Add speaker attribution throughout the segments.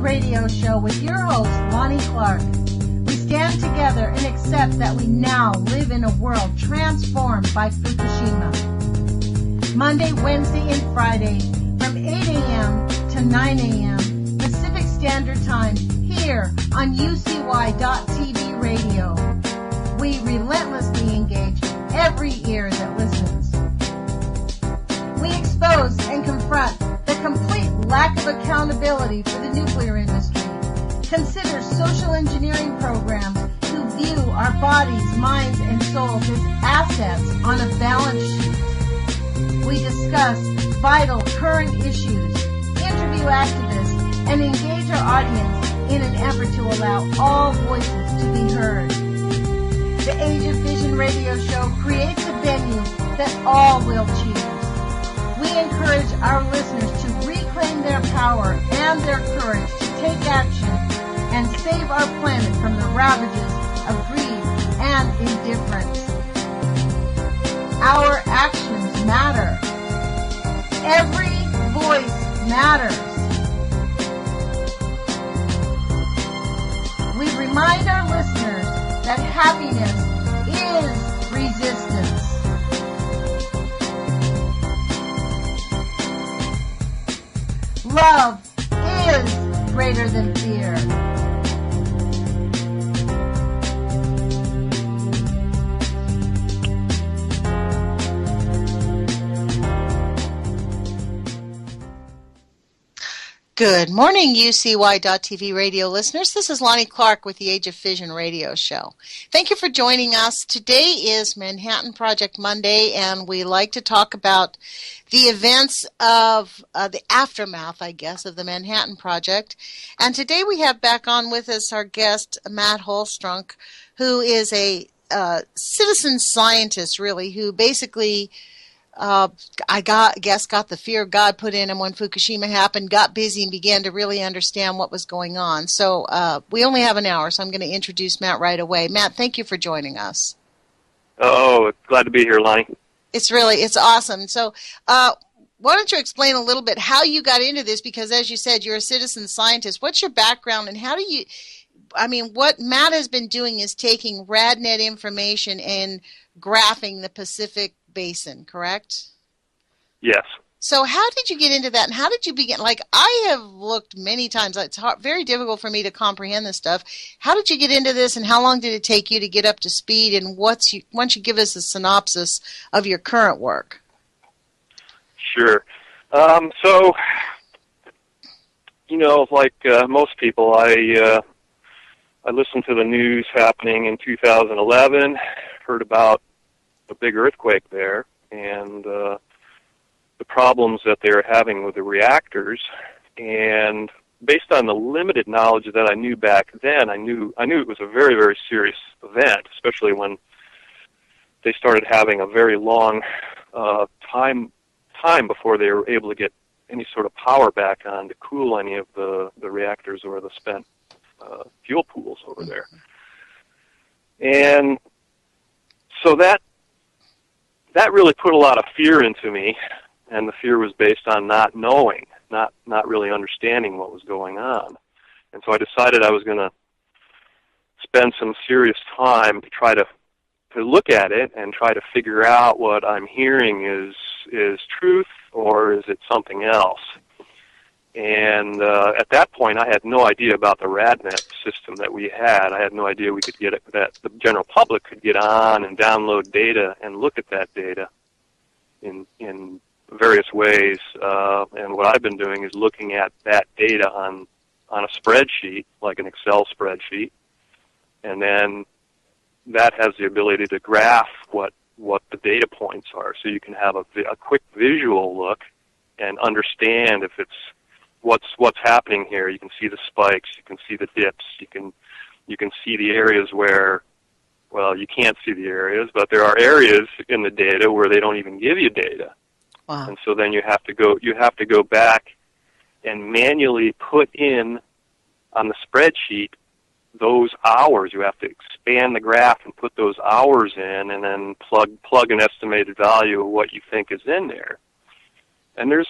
Speaker 1: Vision radio show with your host, Lonnie Clark. We stand together and accept that we now live in a world transformed by Fukushima. Monday, Wednesday, and Friday from 8 a.m. to 9 a.m. Pacific Standard Time here on UCY.TV radio. We relentlessly engage every ear that listens. We expose and confront the complete lack of accountability for the nuclear industry. Consider social engineering programs who view our bodies, minds, and souls as assets on a balance sheet. We discuss vital current issues, interview activists, and engage our audience in an effort to allow all voices to be heard. The Age of Vision radio show creates a venue that all will choose. We encourage our listeners to reclaim their power and their courage to take action and save our planet from the ravages of greed and indifference. Our actions matter. Every voice matters. We remind our listeners that happiness is resistance. Love is greater than fear. Good morning, UCY.TV radio listeners. This is Lonnie Clark with the Age of Fission radio show. Thank you for joining us. Today is Manhattan Project Monday, and we like to talk about the events of the aftermath, I guess, of the Manhattan Project. And today we have back on with us our guest, Matt Hulstrunk, who is a citizen scientist, really, who basically got the fear of God put in him when Fukushima happened, got busy and began to really understand what was going on. So we only have an hour, so I'm going to introduce Matt right away. Matt, thank you for joining us.
Speaker 2: Oh, glad to be here, Lonnie.
Speaker 1: It's awesome. So why don't you explain a little bit how you got into this? Because as you said, you're a citizen scientist. What's your background and how do you, what Matt has been doing is taking RADNET information and graphing the Pacific Basin, correct?
Speaker 2: Yes.
Speaker 1: So how did you get into that, and how did you begin? Like, I have looked many times. It's very difficult for me to comprehend this stuff. How did you get into this, and how long did it take you to get up to speed, and once you give us a synopsis of your current work?
Speaker 2: Sure. So, like most people, I listened to the news happening in 2011, heard about a big earthquake there, and the problems that they were having with the reactors. And based on the limited knowledge that I knew back then, I knew it was a very, very serious event, especially when they started having a very long time before they were able to get any sort of power back on to cool any of the reactors or the spent fuel pools over there. And so that really put a lot of fear into me, and the fear was based on not knowing, not really understanding what was going on. And so I decided I was going to spend some serious time to try to look at it and try to figure out what I'm hearing is truth or is it something else. And at that point, I had no idea about the RADNET system that we had. I had no idea we could get it, that the general public could get on and download data and look at that data in various ways. And what I've been doing is looking at that data on a spreadsheet, like an Excel spreadsheet, and then that has the ability to graph what the data points are, so you can have a quick visual look and understand if it's what's happening here. You can see the spikes, you can see the dips, you can see the areas where, well, you can't see the areas, but there are areas in the data where they don't even give you data.
Speaker 1: Wow.
Speaker 2: And so then you have to go back and manually put in on the spreadsheet those hours. You have to expand the graph and put those hours in, and then plug an estimated value of what you think is in there. And there's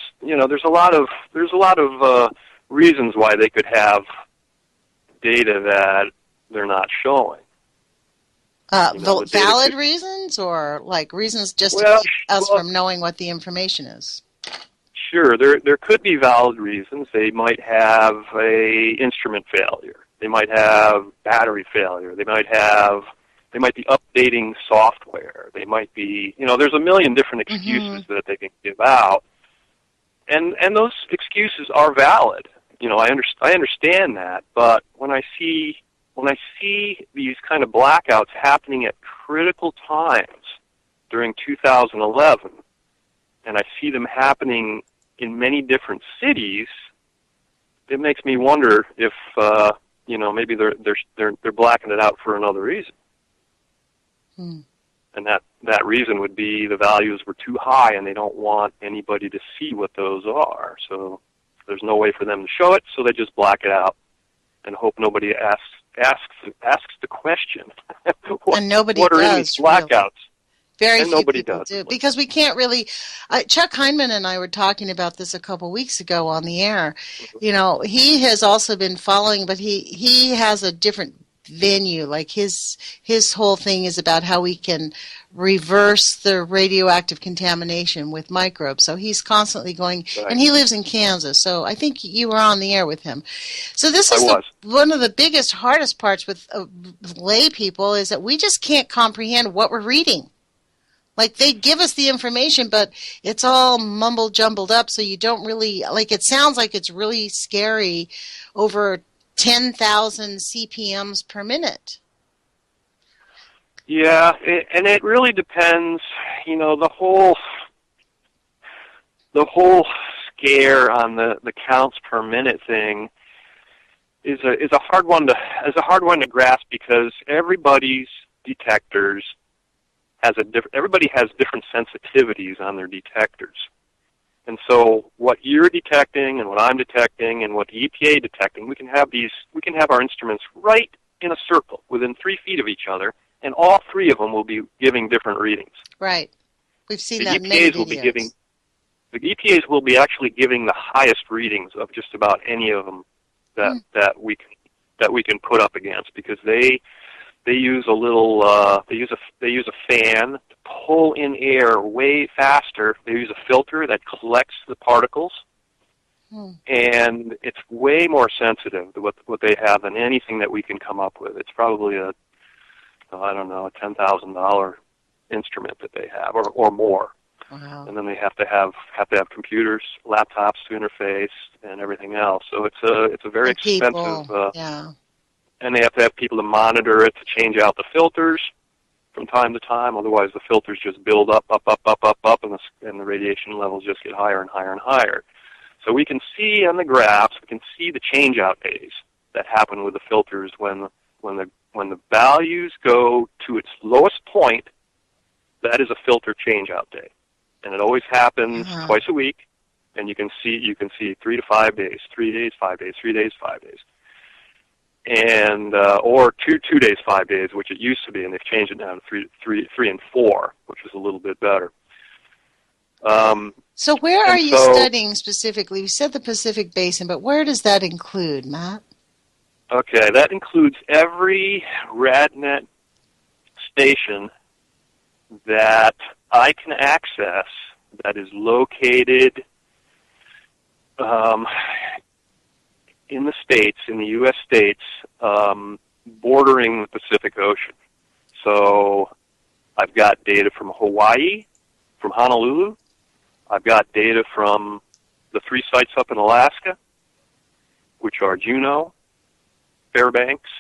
Speaker 2: a lot of reasons why they could have data that they're not showing.
Speaker 3: Valid reasons, or like reasons just to keep us from knowing what the information is?
Speaker 2: Sure, there could be valid reasons. They might have a instrument failure. They might have battery failure. They might be updating software. They might be, there's a million different excuses that they can give out, and those excuses are valid. I understand that, but when I see these kind of blackouts happening at critical times during 2011, and I see them happening in many different cities, it makes me wonder if maybe they're blacking it out for another reason. And that reason would be the values were too high and they don't want anybody to see what those are. So there's no way for them to show it, so they just black it out and hope nobody asks the question.
Speaker 3: And nobody
Speaker 2: what are
Speaker 3: does,
Speaker 2: in these blackouts?
Speaker 3: Really. Very
Speaker 2: and
Speaker 3: few
Speaker 2: nobody
Speaker 3: people
Speaker 2: does.
Speaker 3: do, because we can't really. Chuck Heineman and I were talking about this a couple weeks ago on the air. He has also been following, but he has a different venue. Like his whole thing is about how we can reverse the radioactive contamination with microbes. So he's constantly going, and he lives in Kansas. So I think you were on the air with him. So this is one of the biggest, hardest parts with lay people is that we just can't comprehend what we're reading. Like, they give us the information, but it's all mumble-jumbled up, so you don't really, it sounds like it's really scary over 10,000 CPMs per minute.
Speaker 2: Yeah, and it really depends, the whole scare on the counts per minute thing is a hard one to grasp, because everybody's detectors everybody has different sensitivities on their detectors. And so what you're detecting and what I'm detecting and what the EPA detecting, we can have our instruments right in a circle within 3 feet of each other, and all three of them will be giving different readings.
Speaker 3: Right. We've seen that in many videos.
Speaker 2: The EPAs will be actually giving the highest readings of just about any of them that we can put up against, because they use a little they use a fan to pull in air way faster. They use a filter that collects the particles, and it's way more sensitive to what they have than anything that we can come up with. It's probably a $10,000 instrument that they have, or more.
Speaker 3: Wow.
Speaker 2: And then they have to have computers, laptops to interface, and everything else. So it's a very expensive. And they have to have people to monitor it, to change out the filters from time to time. Otherwise, the filters just build up, and the radiation levels just get higher and higher and higher. So we can see on the graphs, we can see the change-out days that happen with the filters when the values go to its lowest point. That is a filter change-out day, and it always happens twice a week. And you can see 3 to 5 days, 3 days, 5 days, 3 days, 5 days. And or 2 days, 5 days, which it used to be, and they've changed it down to 3 and 4, which is a little bit better.
Speaker 3: So where are you studying specifically? You said the Pacific Basin, but where does that include, Matt?
Speaker 2: Okay, that includes every RADNET station that I can access that is located in the states, in the U.S. states, bordering the Pacific Ocean. So I've got data from Hawaii, from Honolulu. I've got data from the 3 sites up in Alaska, which are Juneau, Fairbanks,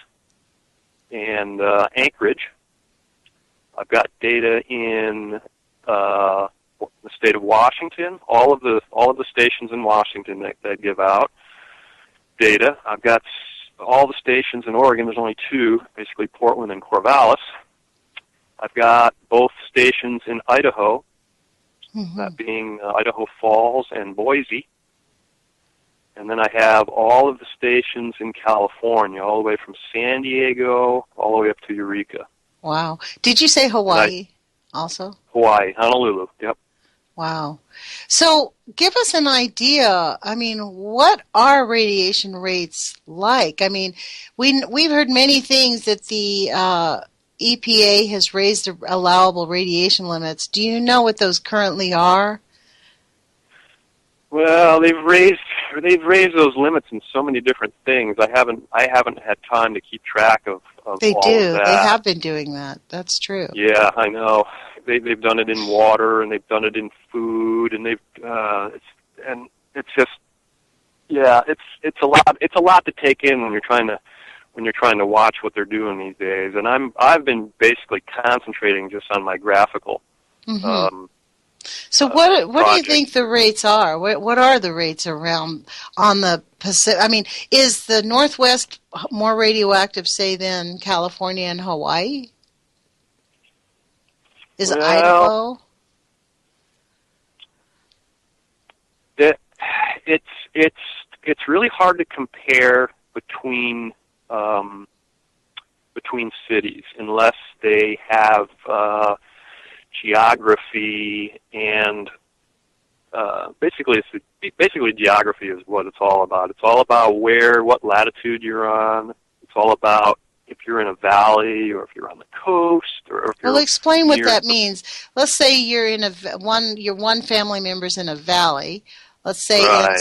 Speaker 2: and Anchorage. I've got data in the state of Washington, all of the stations in Washington that give out data. I've got all the stations in Oregon. There's only 2, basically Portland and Corvallis. I've got both stations in Idaho, that being Idaho Falls and Boise. And then I have all of the stations in California, all the way from San Diego all the way up to Eureka.
Speaker 3: Wow. Did you say Hawaii also?
Speaker 2: Hawaii, Honolulu, yep.
Speaker 3: Wow. So give us an idea. I mean, what are radiation rates like? I mean, we've heard many things that the EPA has raised the allowable radiation limits. Do you know what those currently are?
Speaker 2: Well, they've raised those limits in so many different things. I haven't had time to keep track of
Speaker 3: They
Speaker 2: all
Speaker 3: do.
Speaker 2: of that.
Speaker 3: They have been doing that. That's true.
Speaker 2: Yeah, I know. They've done it in water, and they've done it in food, and it's just, yeah, it's a lot to take in when you're trying to watch what they're doing these days. And I've been basically concentrating just on my graphical.
Speaker 3: Mm-hmm. So what do you think the rates are? What are the rates around on the Pacific? I mean, is the Northwest more radioactive, say, than California and Hawaii? Is Idaho?
Speaker 2: It's really hard to compare between cities unless they have geography and basically geography is what it's all about. It's all about what latitude you're on. It's all about if you're in a valley or if you're on the coast or if you're.
Speaker 3: Well, explain what that means. Let's say you're in your one family member's in a valley. Let's say
Speaker 2: right.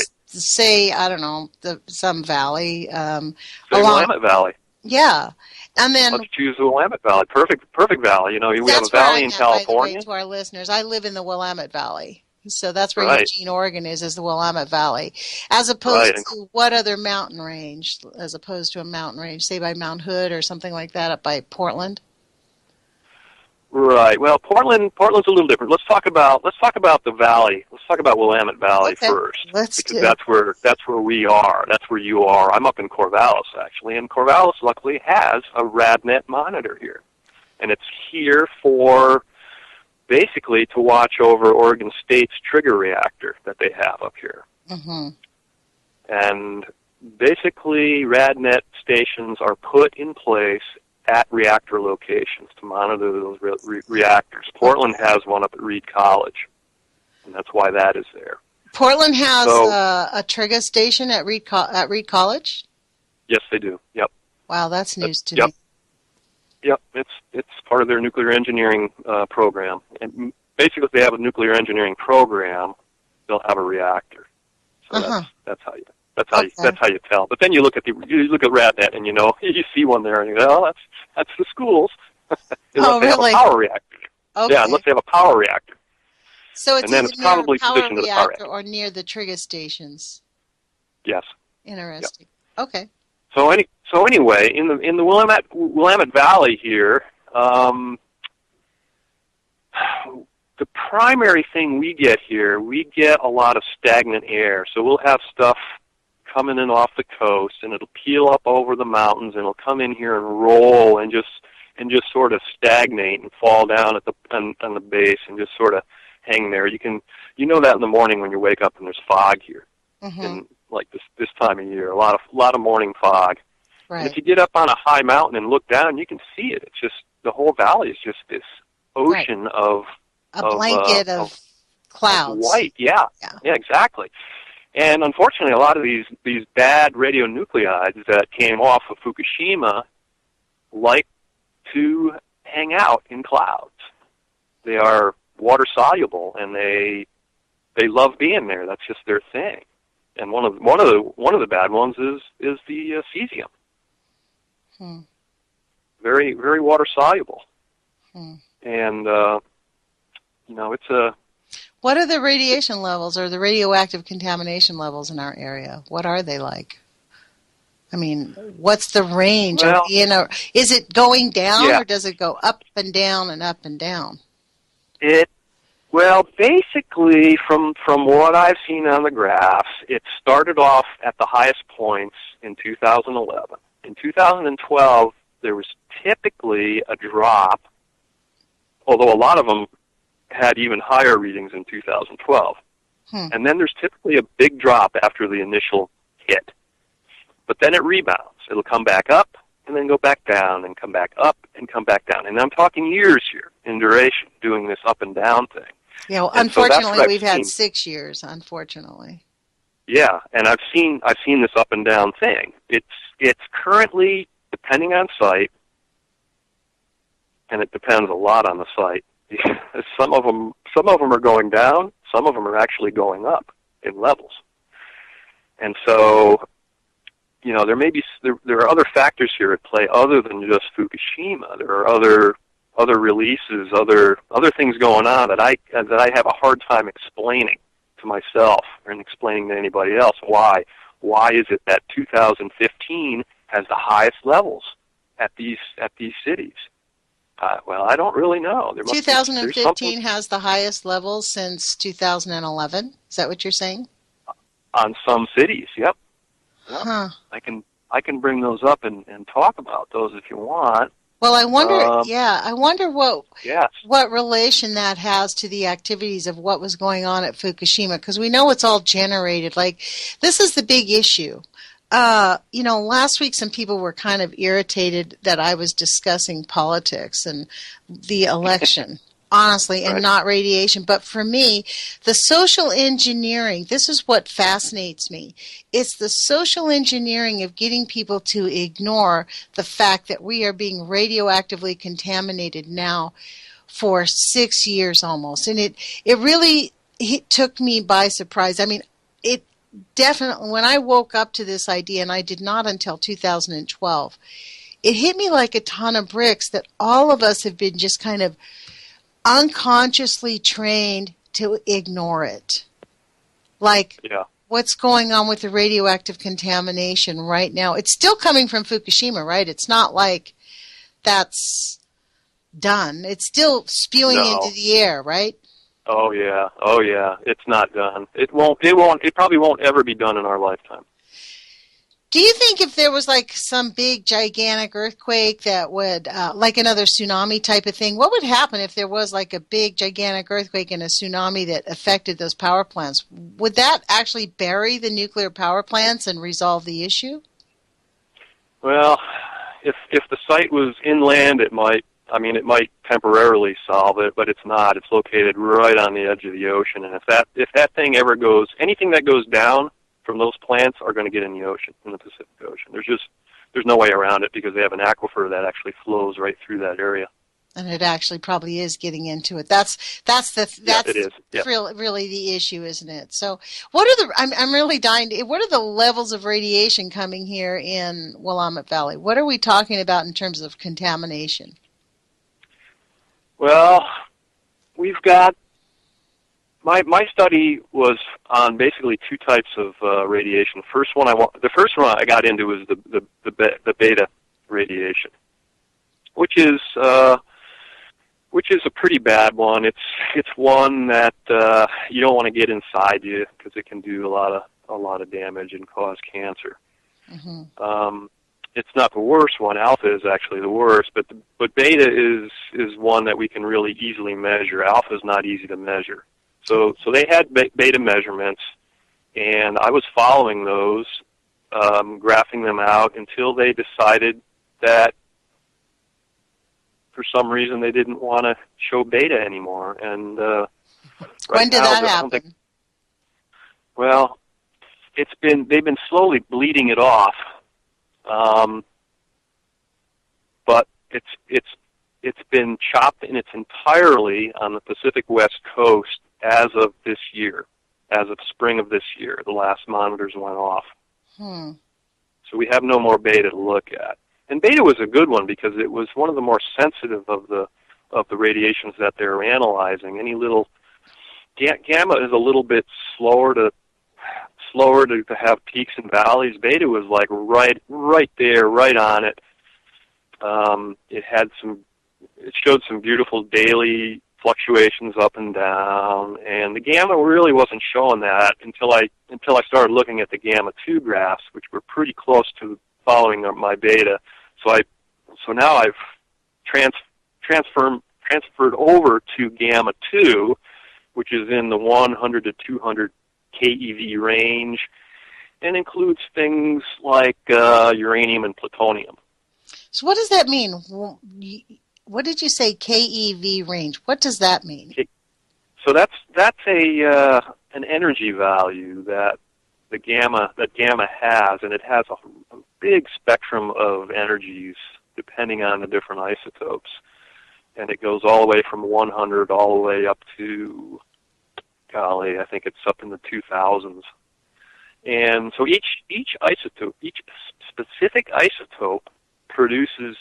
Speaker 3: I don't know, some valley.
Speaker 2: Say Willamette Valley.
Speaker 3: Yeah. And then
Speaker 2: let's choose the Willamette Valley. Perfect valley. You know, we have a valley in California.
Speaker 3: By the way, to our listeners, I live in the Willamette Valley, so that's where Eugene, Oregon is the Willamette Valley. As opposed to what other mountain range? As opposed to a mountain range, say by Mount Hood or something like that, up by Portland.
Speaker 2: Right. Well, Portland's a little different. Let's talk about the valley. Let's talk about Willamette Valley first. That's where we are. That's where you are. I'm up in Corvallis actually, and Corvallis luckily has a RADNET monitor here, and it's here for basically to watch over Oregon State's trigger reactor that they have up here. Mm-hmm. And basically, RADNET stations are put in place at reactor locations to monitor those reactors. Portland has one up at Reed College, and that's why that is there.
Speaker 3: Portland has a trigger station at Reed College?
Speaker 2: Yes, they do. Yep.
Speaker 3: Wow, that's news to me.
Speaker 2: Yep, it's part of their nuclear engineering program. And basically, if they have a nuclear engineering program, they'll have a reactor. So that's how you tell. But then you look at RADNET and you see one there and you go, oh, that's the schools. Unless they have a power reactor. Okay. Yeah, unless they have a power reactor.
Speaker 3: So it's
Speaker 2: either probably
Speaker 3: near a power
Speaker 2: positioned to the power reactor
Speaker 3: or near the trigger stations.
Speaker 2: Yes.
Speaker 3: Interesting.
Speaker 2: Yep.
Speaker 3: Okay.
Speaker 2: So anyway, in the Willamette Valley here, the primary thing we get here, we get a lot of stagnant air. So we'll have stuff coming in off the coast, and it'll peel up over the mountains, and it'll come in here and roll and just sort of stagnate and fall down on the base and just sort of hang there. You know that in the morning when you wake up and there's fog here, and like this time of year, a lot of morning fog. Right. And if you get up on a high mountain and look down, you can see it. It's just the whole valley is just this ocean of
Speaker 3: a blanket of clouds,
Speaker 2: of white. Yeah, exactly. And unfortunately, a lot of these bad radionuclides that came off of Fukushima like to hang out in clouds. They are water soluble, and they love being there. That's just their thing. And one of the bad ones is the cesium. Very, very water soluble. And it's a.
Speaker 3: What are the radiation levels or the radioactive contamination levels in our area? What are they like? I mean, what's the range?
Speaker 2: Well,
Speaker 3: is it going down or does it go up and down and up and down?
Speaker 2: Basically, from what I've seen on the graphs, it started off at the highest points in 2011. In 2012, there was typically a drop, although a lot of them had even higher readings in 2012. And then there's typically a big drop after the initial hit. But then it rebounds. It'll come back up and then go back down and come back up and come back down. And I'm talking years here in duration doing this up and down thing.
Speaker 3: Yeah, well,
Speaker 2: And so that's
Speaker 3: unfortunately,
Speaker 2: what
Speaker 3: we've
Speaker 2: I've
Speaker 3: had
Speaker 2: seen.
Speaker 3: 6 years, unfortunately.
Speaker 2: Yeah, and I've seen this up and down thing. It's currently, depending on site, and it depends a lot on the site. Some of them are going down. Some of them are actually going up in levels. And so, there are other factors here at play other than just Fukushima. There are other releases, other things going on that I have a hard time explaining to myself and explaining to anybody else. Why is it that 2015 has the highest levels at these cities? Well, I don't really know. There's
Speaker 3: 2015 has the highest levels since 2011. Is that what you're saying?
Speaker 2: On some cities. Yep.
Speaker 3: Huh.
Speaker 2: I can bring those up and talk about those if you want.
Speaker 3: Well, I wonder
Speaker 2: Yes.
Speaker 3: what relation that has to the activities of what was going on at Fukushima, because we know it's all generated. Like, this is the big issue. Last week some people were kind of irritated that I was discussing politics and the election, honestly, and
Speaker 2: Right.
Speaker 3: not radiation. But for me, the social engineering, this is what fascinates me. It's the social engineering of getting people to ignore the fact that we are being radioactively contaminated now for 6 years almost. And it really took me by surprise. I mean, it definitely, when I woke up to this idea, and I did not until 2012, it hit me like a ton of bricks that all of us have been just kind of unconsciously trained to ignore it. Like,
Speaker 2: Yeah.
Speaker 3: what's going on with the radioactive contamination right now? It's still coming from Fukushima, right? It's not like that's done. It's still spewing
Speaker 2: No.
Speaker 3: into the air, right?
Speaker 2: Oh yeah. It's not done. It probably won't ever be done in our lifetime.
Speaker 3: Do you think if there was like some big gigantic earthquake that would, like another tsunami type of thing, what would happen if there was like a big gigantic earthquake and a tsunami that affected those power plants? Would that actually bury the nuclear power plants and resolve the issue?
Speaker 2: Well, if the site was inland, it might temporarily solve it, but it's not. It's located right on the edge of the ocean, and if that thing ever goes, anything that goes down from those plants are going to get in the ocean, in the Pacific Ocean. There's no way around it because they have an aquifer that actually flows right through that area.
Speaker 3: And it actually probably is getting into it. That's
Speaker 2: it is. Yeah.
Speaker 3: really the issue, isn't it? So, what are the? I'm really dying. What are the levels of radiation coming here in Willamette Valley? What are we talking about in terms of contamination?
Speaker 2: Well, we've got my study was on basically two types of radiation. The first one I got into was the beta radiation, which is a pretty bad one. It's one that you don't want to get inside you because it can do a lot of damage and cause cancer. Mm-hmm. It's not the worst one. Alpha is actually the worst, but beta is one that we can really easily measure. Alpha is not easy to measure. So they had beta measurements, and I was following those, graphing them out until they decided that for some reason they didn't want to show beta anymore. And
Speaker 3: when did that happen?
Speaker 2: Well, they've been slowly bleeding it off. But it's been chopped in its entirely on the Pacific West Coast as of this year, as of spring of this year. The last monitors went off. So we have no more beta to look at. And beta was a good one because it was one of the more sensitive of the radiations that they're analyzing. Any little gamma is a little bit slower to have peaks and valleys. Beta was like right there, right on it. It showed some beautiful daily fluctuations up and down, and the gamma really wasn't showing that until I started looking at the gamma 2 graphs, which were pretty close to following my beta. So now I've transferred over to gamma 2, which is in the 100 to 200 keV range, and includes things like uranium and plutonium.
Speaker 3: So what does that mean? What did you say, KeV range? What does that mean?
Speaker 2: So that's an energy value that gamma has, and it has a big spectrum of energies depending on the different isotopes, and it goes all the way from 100 all the way up to, golly, I think it's up in the 2000s. And so each isotope, each specific isotope produces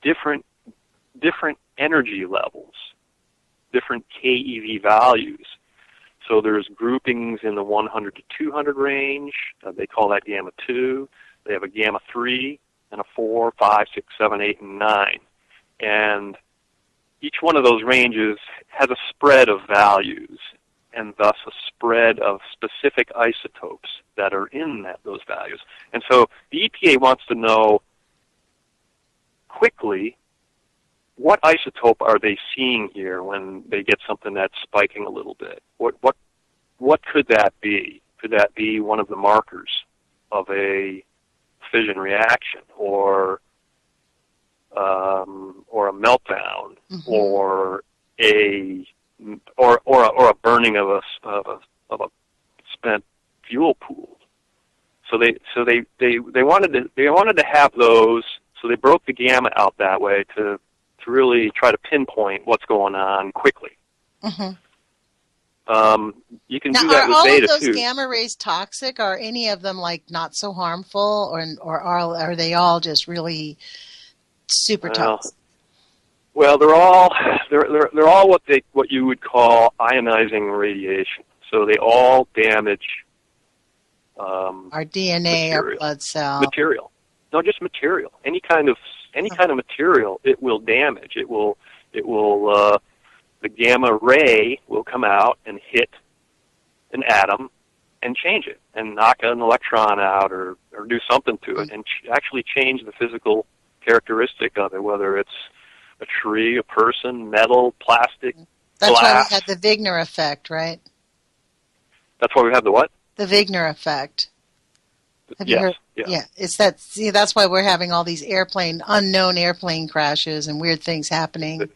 Speaker 2: different energy levels, different keV values. So there's groupings in the 100 to 200 range. They call that gamma 2. They have a gamma 3 and a 4, 5, 6, 7, 8, and 9. And each one of those ranges has a spread of values, and thus a spread of specific isotopes that are in those values. And so the EPA wants to know quickly, what isotope are they seeing here when they get something that's spiking a little bit? What could that be? Could that be one of the markers of a fission reaction, or a meltdown,
Speaker 3: mm-hmm.
Speaker 2: or a burning of a spent fuel pool? So they wanted to have those. So they broke the gamma out that way to really try to pinpoint what's going on quickly.
Speaker 3: Mm-hmm.
Speaker 2: You can
Speaker 3: now,
Speaker 2: do that with beta too.
Speaker 3: Are all of those gamma rays toxic? Are any of them like not so harmful, or are they all just really super toxic?
Speaker 2: Well, they're all what you would call ionizing radiation. So they all damage
Speaker 3: our DNA,
Speaker 2: material.
Speaker 3: our blood cell.
Speaker 2: Material. No, just material. Any kind of material, it will damage. It will the gamma ray will come out and hit an atom and change it, and knock an electron out, or do something to it, and actually change the physical characteristic of it, whether it's a tree, a person, metal, plastic,
Speaker 3: That's
Speaker 2: glass.
Speaker 3: why we had the Wigner effect, right?
Speaker 2: That's why we have the what?
Speaker 3: The Wigner effect. Have you
Speaker 2: Yes.
Speaker 3: heard?
Speaker 2: Yeah.
Speaker 3: It's that. See, that's why we're having all these unknown airplane crashes and weird things happening.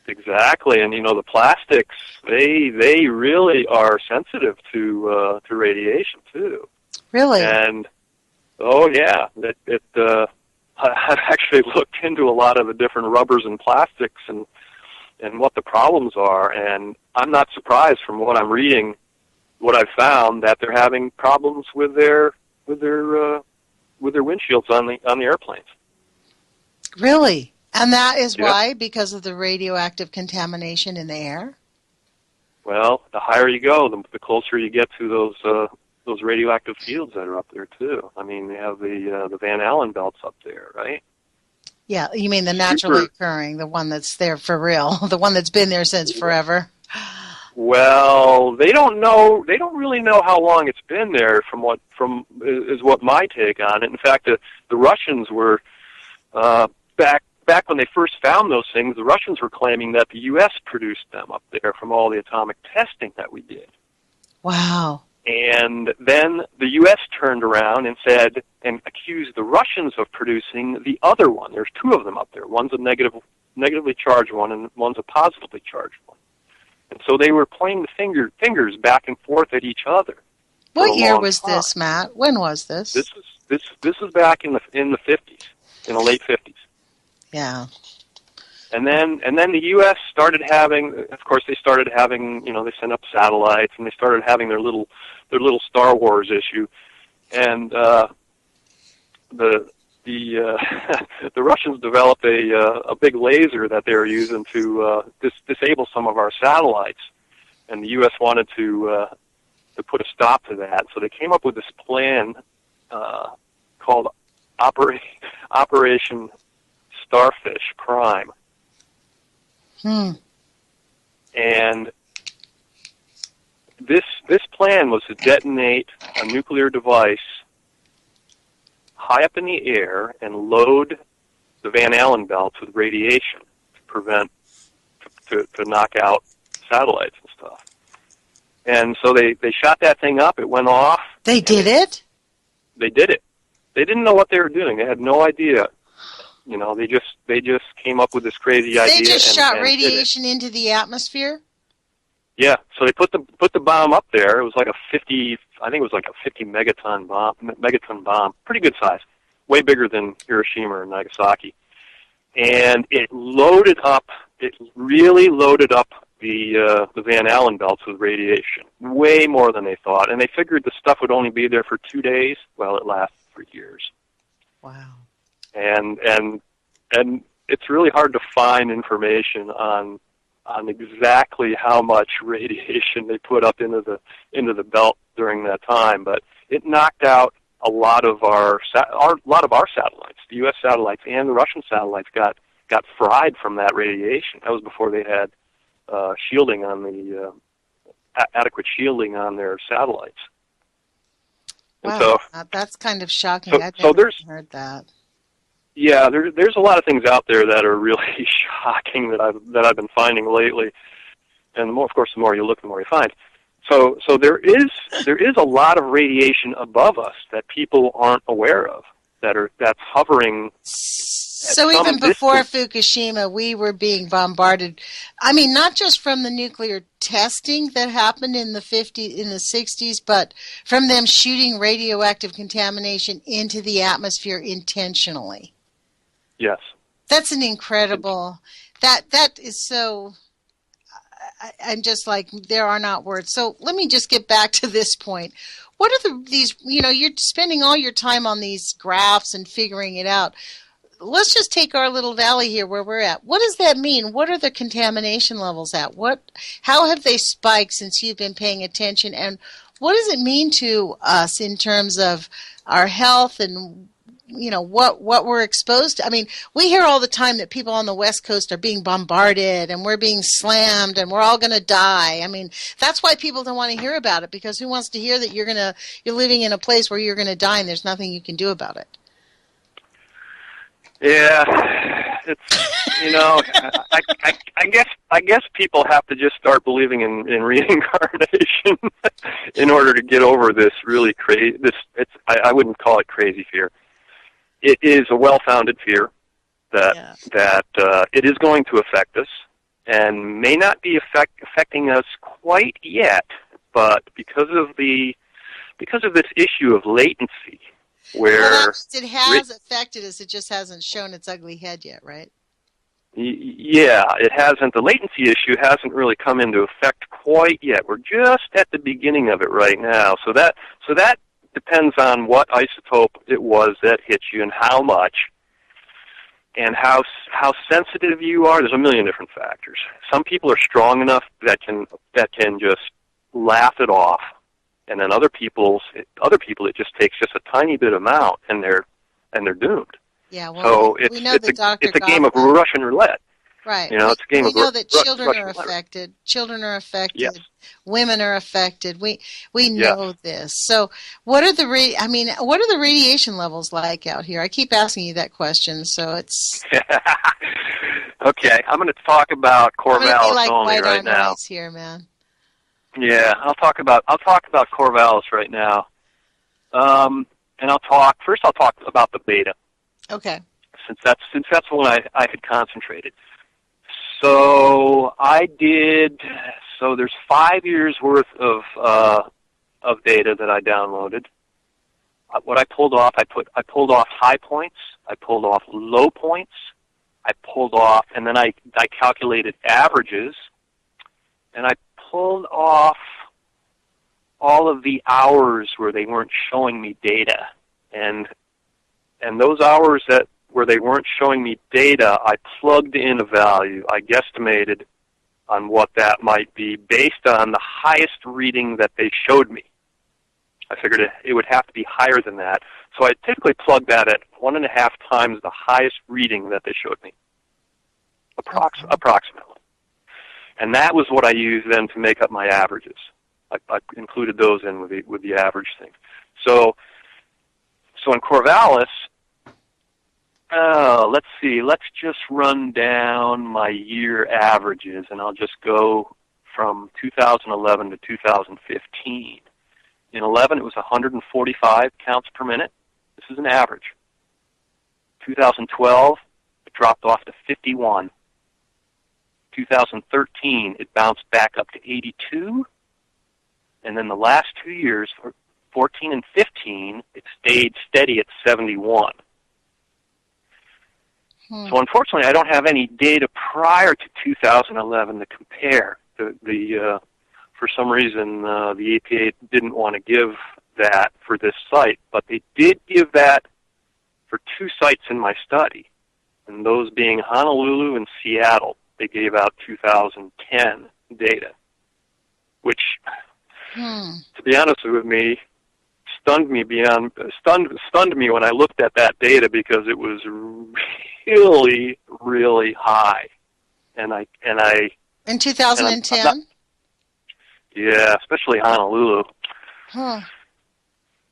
Speaker 2: Exactly, and the plastics, they really are sensitive to radiation too.
Speaker 3: Really?
Speaker 2: And oh yeah, I've actually looked into a lot of the different rubbers and plastics and what the problems are, and I'm not surprised from what I'm reading, what I've found, that they're having problems with their windshields on the airplanes.
Speaker 3: Really? And that is why? Because of the radioactive contamination in the air?
Speaker 2: Well, the higher you go, the closer you get to those radioactive fields that are up there too. I mean, they have the Van Allen belts up there, right?
Speaker 3: Yeah, you mean the naturally occurring, the one that's there for real, the one that's been there since forever.
Speaker 2: Well, they don't know. They don't really know how long it's been there. Is what my take on it. In fact, the Russians were back when they first found those things. The Russians were claiming that the U.S. produced them up there from all the atomic testing that we did.
Speaker 3: Wow.
Speaker 2: And then the U.S. turned around and said, and accused the Russians of producing the other one. There's two of them up there. One's a negatively charged one, and one's a positively charged one. And so they were playing the fingers back and forth at each other.
Speaker 3: What year was this, Matt? When was this?
Speaker 2: This was back in the 50s, in the late 50s.
Speaker 3: Yeah.
Speaker 2: And then the U.S. started having, of course, they sent up satellites, and they started having their little Star Wars issue, and the Russians developed a big laser that they were using to disable some of our satellites, and the U.S. wanted to put a stop to that. So they came up with this plan called Operation Starfish Prime. And this plan was to detonate a nuclear device high up in the air and load the Van Allen belts with radiation to knock out satellites and stuff. And so they shot that thing up. It went off.
Speaker 3: They did it?
Speaker 2: They did it. They didn't know what they were doing. They had no idea. They just came up with this crazy idea.
Speaker 3: They just shot
Speaker 2: and
Speaker 3: radiation into the atmosphere?
Speaker 2: Yeah, so they put the bomb up there. It was like a 50, I think it was like a 50 megaton bomb, pretty good size, way bigger than Hiroshima or Nagasaki. And it really loaded up the Van Allen belts with radiation, way more than they thought. And they figured the stuff would only be there for 2 days. Well, it lasted for years.
Speaker 3: Wow.
Speaker 2: And it's really hard to find information on exactly how much radiation they put up into the belt during that time, but it knocked out a lot of our satellites. The U.S. satellites and the Russian satellites got fried from that radiation. That was before they had shielding on the adequate shielding on their satellites.
Speaker 3: Wow,
Speaker 2: and so,
Speaker 3: that's kind of shocking. I've
Speaker 2: so
Speaker 3: never heard that.
Speaker 2: Yeah, there's a lot of things out there that are really shocking that I've been finding lately, and of course, the more you look, the more you find. So there is a lot of radiation above us that people aren't aware of that's hovering.
Speaker 3: So even before Fukushima, we were being bombarded. I mean, not just from the nuclear testing that happened in the 60s, but from them shooting radioactive contamination into the atmosphere intentionally.
Speaker 2: Yes.
Speaker 3: That's an incredible, that is so, I'm just like, there are not words. So let me just get back to this point. What are these, you're spending all your time on these graphs and figuring it out. Let's just take our little valley here where we're at. What does that mean? What are the contamination levels at? How have they spiked since you've been paying attention? And what does it mean to us in terms of our health and what we're exposed to? I mean, we hear all the time that people on the West Coast are being bombarded and we're being slammed and we're all going to die. I mean, that's why people don't want to hear about it, because who wants to hear that you're living in a place where you're going to die and there's nothing you can do about it?
Speaker 2: Yeah, it's I guess people have to just start believing in reincarnation in order to get over this really crazy. I wouldn't call it crazy fear. It is a well-founded fear that it is going to affect us, and may not be affecting us quite yet, but because of this issue of latency, where
Speaker 3: it has affected us, it just hasn't shown its ugly head yet, right?
Speaker 2: Yeah, it hasn't. The latency issue hasn't really come into effect quite yet. We're just at the beginning of it right now. So that depends on what isotope it was that hit you and how much, and how sensitive you are. There's a million different factors. Some people are strong enough that can just laugh it off, and then other people it just takes just a tiny bit amount and they're doomed.
Speaker 3: Yeah, well,
Speaker 2: so
Speaker 3: we know that
Speaker 2: it's a game of Russian roulette.
Speaker 3: Right.
Speaker 2: It's a game of
Speaker 3: we know that children
Speaker 2: Russian
Speaker 3: are
Speaker 2: roulette.
Speaker 3: affected. Children are affected.
Speaker 2: Yes.
Speaker 3: Women are affected. We know this. So what are the radiation levels like out here? I keep asking you that question, so it's
Speaker 2: okay. I'm going to talk about Corvallis only right now.
Speaker 3: Rice here, man.
Speaker 2: Yeah, I'll talk about Corvallis right now. And I'll talk about the beta.
Speaker 3: Okay.
Speaker 2: Since that's when I had concentrated. So there's 5 years worth of data that I downloaded. What I pulled off, I pulled off high points, I pulled off low points, and then I calculated averages, and I pulled off all of the hours where they weren't showing me data, and those hours where they weren't showing me data, I plugged in a value. I guesstimated on what that might be based on the highest reading that they showed me. I figured it would have to be higher than that, so I typically plugged that at 1.5 times the highest reading that they showed me, approximately. And that was what I used then to make up my averages. I included those in with the average thing. So in Corvallis, let's see. Let's just run down my year averages, and I'll just go from 2011 to 2015. In 11, it was 145 counts per minute. This is an average. 2012, it dropped off to 51. 2013, it bounced back up to 82. And then the last 2 years, 14 and 15, it stayed steady at 71. So unfortunately, I don't have any data prior to 2011 to compare. For some reason, the EPA didn't want to give that for this site, but they did give that for 2 sites in my study, and those being Honolulu and Seattle. They gave out 2010 data, which, to be honest with me, stunned me when I looked at that data, because it was really, really high. And I
Speaker 3: in 2010?
Speaker 2: Yeah, especially Honolulu.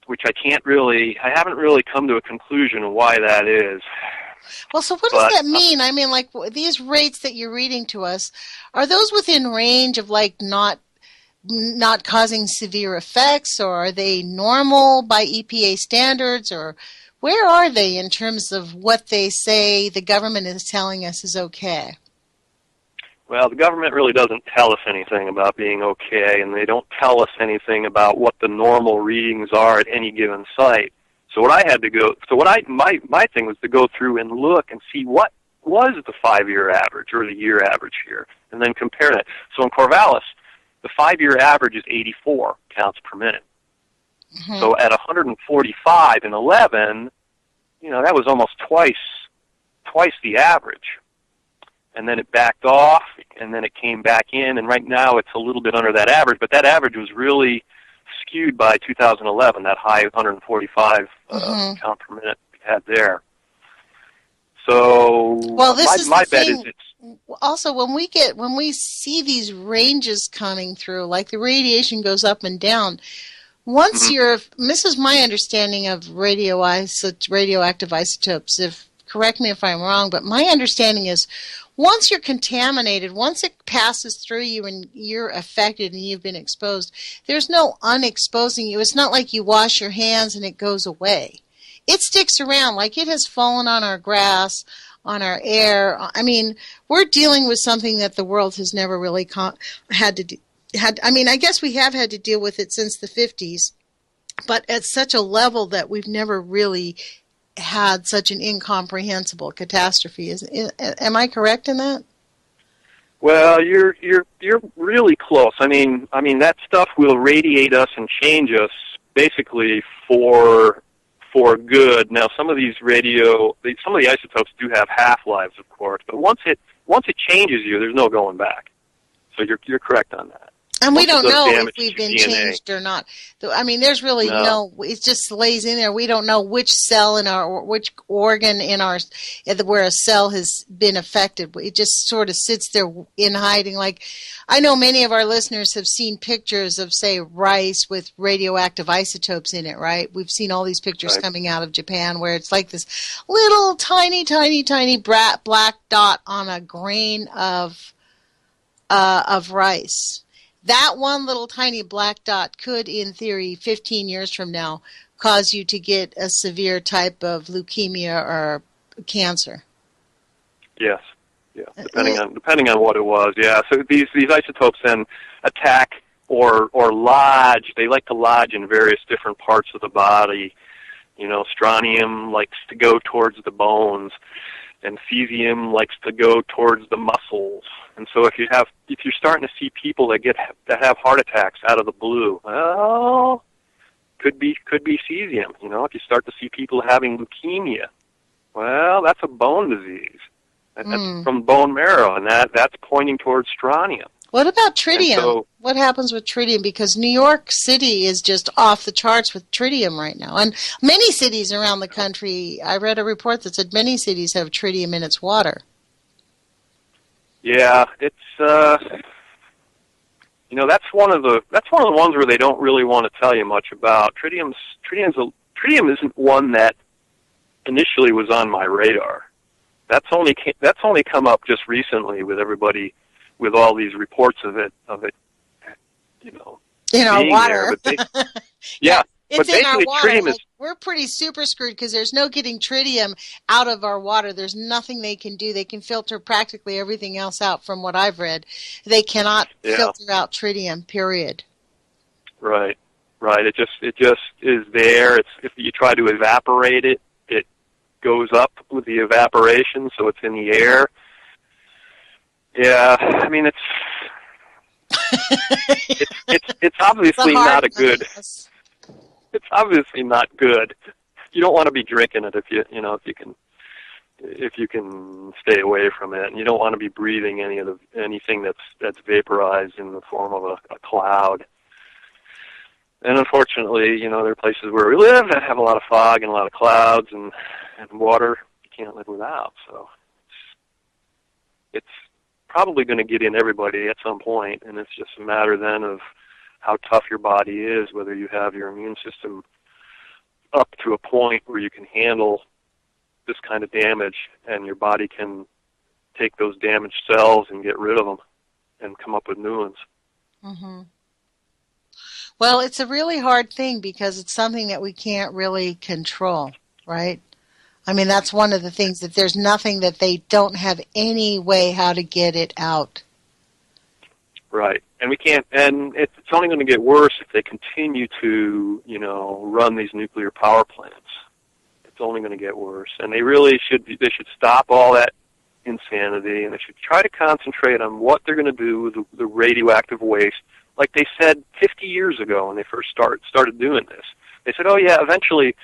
Speaker 2: Which I haven't really come to a conclusion of why that is.
Speaker 3: Well, so what does that mean? I mean, like, these rates that you're reading to us, are those within range of, like, not causing severe effects, or are they normal by EPA standards, or where are they in terms of what they say the government is telling us is okay?
Speaker 2: Well, the government really doesn't tell us anything about being okay, and they don't tell us anything about what the normal readings are at any given site. So my thing was to go through and look and see what was the 5-year average or the year average here, and then compare that. So in Corvallis, the 5-year average is 84 counts per minute. So at 145 in 11, that was almost twice the average. And then it backed off, and then it came back in, and right now it's a little bit under that average, but that average was really skewed by 2011, that high 145 count per minute we had there. So my bet is it's...
Speaker 3: Also, when we see these ranges coming through, like the radiation goes up and down, once this is my understanding of radioactive isotopes, correct me if I'm wrong, but my understanding is once you're contaminated, once it passes through you and you're affected and you've been exposed, there's no unexposing you. It's not like you wash your hands and it goes away. It sticks around, like it has fallen on our grass, on our air. I mean, we're dealing with something that the world has never really had to do. I guess we have had to deal with it since the 50s, but at such a level that we've never really had such an incomprehensible catastrophe. Am I correct in that?
Speaker 2: Well, you're really close. I mean that stuff will radiate us and change us basically for good. Now, some of the isotopes do have half-lives, of course, but once it changes you, there's no going back. So you're correct on that.
Speaker 3: And we don't know if we've been changed or not. I mean, there's really it just lays in there. We don't know which cell which organ where a cell has been affected. It just sort of sits there in hiding. Like, I know many of our listeners have seen pictures of, say, rice with radioactive isotopes in it, right? We've seen all these pictures coming out of Japan where it's like this little tiny, tiny, tiny black dot on a grain of rice. That one little tiny black dot could, in theory, 15 years from now, cause you to get a severe type of leukemia or cancer.
Speaker 2: Yes, yeah, depending on what it was. Yeah, so these isotopes then attack or lodge. They like to lodge in various different parts of the body. Strontium likes to go towards the bones, and cesium likes to go towards the muscles. And so if you're starting to see people that have heart attacks out of the blue, well, could be cesium. If you start to see people having leukemia, well, that's a bone disease. That's from bone marrow, and that's pointing towards strontium.
Speaker 3: What about tritium? What happens with tritium? Because New York City is just off the charts with tritium right now. And many cities around the country, I read a report that said many cities have tritium in its water. Yeah,
Speaker 2: it's that's one of the ones where they don't really want to tell you much about. Tritium isn't one that initially was on my radar. That's only come up just recently with everybody, with all these reports of it,
Speaker 3: in our water.
Speaker 2: Yeah.
Speaker 3: it's in our
Speaker 2: basically
Speaker 3: water.
Speaker 2: tritium
Speaker 3: Like,
Speaker 2: is,
Speaker 3: we're pretty super screwed because there's no getting tritium out of our water. There's nothing they can do. They can filter practically everything else out from what I've read. They cannot
Speaker 2: yeah,
Speaker 3: filter out tritium, period.
Speaker 2: right, right. It just is there. It's, if you try to evaporate it, it goes up with the evaporation, so it's in the air. Yeah, I mean, it's obviously
Speaker 3: It's a hard
Speaker 2: not a
Speaker 3: one,
Speaker 2: good.
Speaker 3: yes.
Speaker 2: It's obviously not good. You don't want to be drinking it if you can stay away from it, and you don't want to be breathing anything that's vaporized in the form of a cloud. And unfortunately, there are places where we live that have a lot of fog and a lot of clouds and water you can't live without. So it's probably going to get in everybody at some point, and it's just a matter then of how tough your body is, whether you have your immune system up to a point where you can handle this kind of damage, and your body can take those damaged cells and get rid of them and come up with new ones.
Speaker 3: Mm-hmm. Well, it's a really hard thing because it's something that we can't really control, right? I mean, that's one of the things, that there's nothing that they don't have any way how to get it out.
Speaker 2: Right. And we can't, and it's only going to get worse if they continue to, run these nuclear power plants. It's only going to get worse. And they should stop all that insanity, and they should try to concentrate on what they're going to do with the radioactive waste, like they said 50 years ago when they first started doing this. They said, "Oh yeah, eventually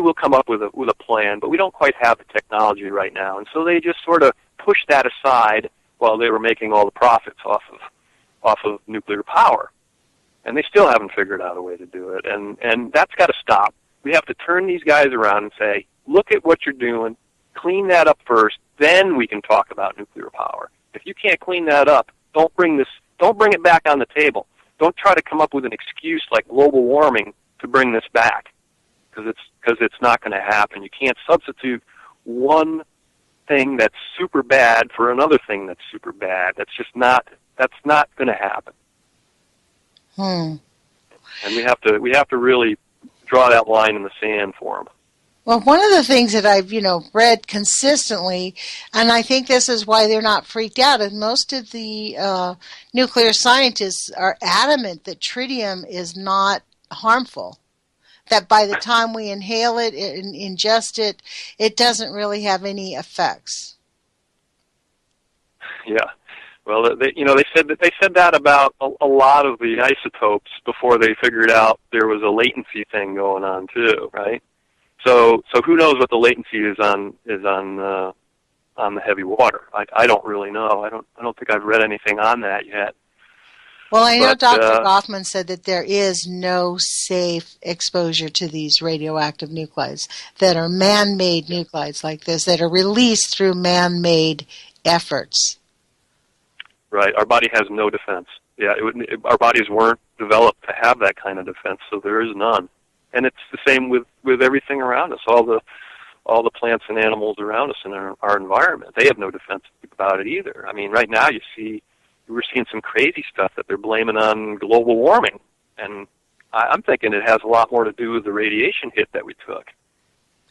Speaker 2: we'll come up with a plan, but we don't quite have the technology right now." And so they just sort of pushed that aside while they were making all the profits off of nuclear power. And they still haven't figured out a way to do it. And that's got to stop. We have to turn these guys around and say, "Look at what you're doing. Clean that up first, then we can talk about nuclear power. If you can't clean that up, don't bring it back on the table. Don't try to come up with an excuse like global warming to bring this back, because it's not going to happen. You can't substitute one thing that's super bad for another thing that's super bad. That's not going to happen." And we have to really draw that line in the sand for them.
Speaker 3: Well, one of the things that I've, read consistently, and I think this is why they're not freaked out, is most of the nuclear scientists are adamant that tritium is not harmful, that by the time we inhale it and ingest it, it doesn't really have any effects.
Speaker 2: Yeah. Well, they said that about a lot of the isotopes before they figured out there was a latency thing going on too, right? So who knows what the latency is on the heavy water? I don't really know. I don't think I've read anything on that yet.
Speaker 3: Well, I know Dr. Goffman said that there is no safe exposure to these radioactive nuclides that are man-made nuclides like this, that are released through man-made efforts.
Speaker 2: Right. Our body has no defense. Yeah, our bodies weren't developed to have that kind of defense, so there is none. And it's the same with everything around us, all the plants and animals around us in our environment. They have no defense about it either. I mean, right now we're seeing some crazy stuff that they're blaming on global warming, and I'm thinking it has a lot more to do with the radiation hit that we took.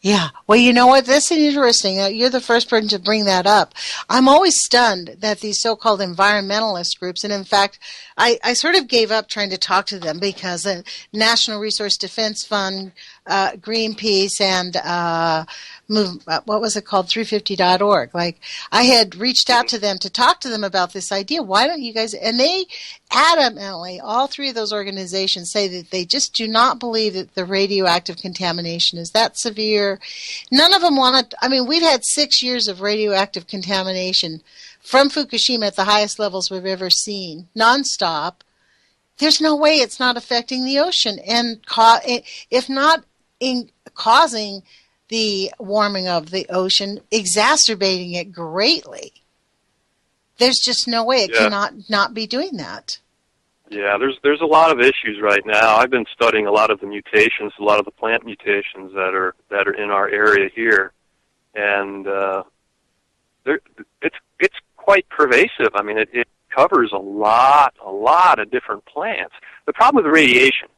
Speaker 3: Yeah. Well, you know what? That's interesting. You're the first person to bring that up. I'm always stunned that these so-called environmentalist groups, and in fact, I sort of gave up trying to talk to them because the National Resource Defense Fund, Greenpeace, and what was it called, 350.org. Like, I had reached out to them to talk to them about this idea. Why don't you guys, and they adamantly, all three of those organizations say that they just do not believe that the radioactive contamination is that severe. None of them want to, I mean, we've had 6 years of radioactive contamination from Fukushima at the highest levels we've ever seen, nonstop. There's no way it's not affecting the ocean, and if not causing the warming of the ocean, exacerbating it greatly. There's just no way it cannot not be doing that.
Speaker 2: Yeah, there's a lot of issues right now. I've been studying a lot of the mutations, a lot of the plant mutations that are in our area here, and it's quite pervasive. I mean, it covers a lot of different plants. The problem with radiation,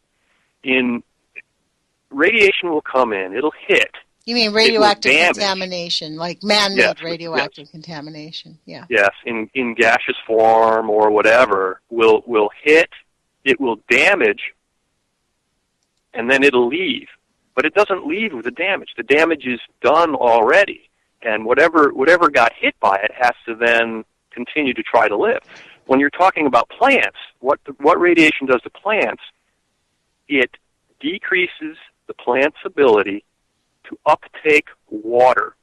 Speaker 2: radiation will come in. It'll hit.
Speaker 3: You mean radioactive contamination, like man-made radioactive contamination? Yeah.
Speaker 2: Yes, in gaseous form or whatever, will hit. It will damage, and then it'll leave. But it doesn't leave with the damage. The damage is done already, and whatever got hit by it has to then continue to try to live. When you're talking about plants, what radiation does to plants, it decreases the plant's ability to uptake water.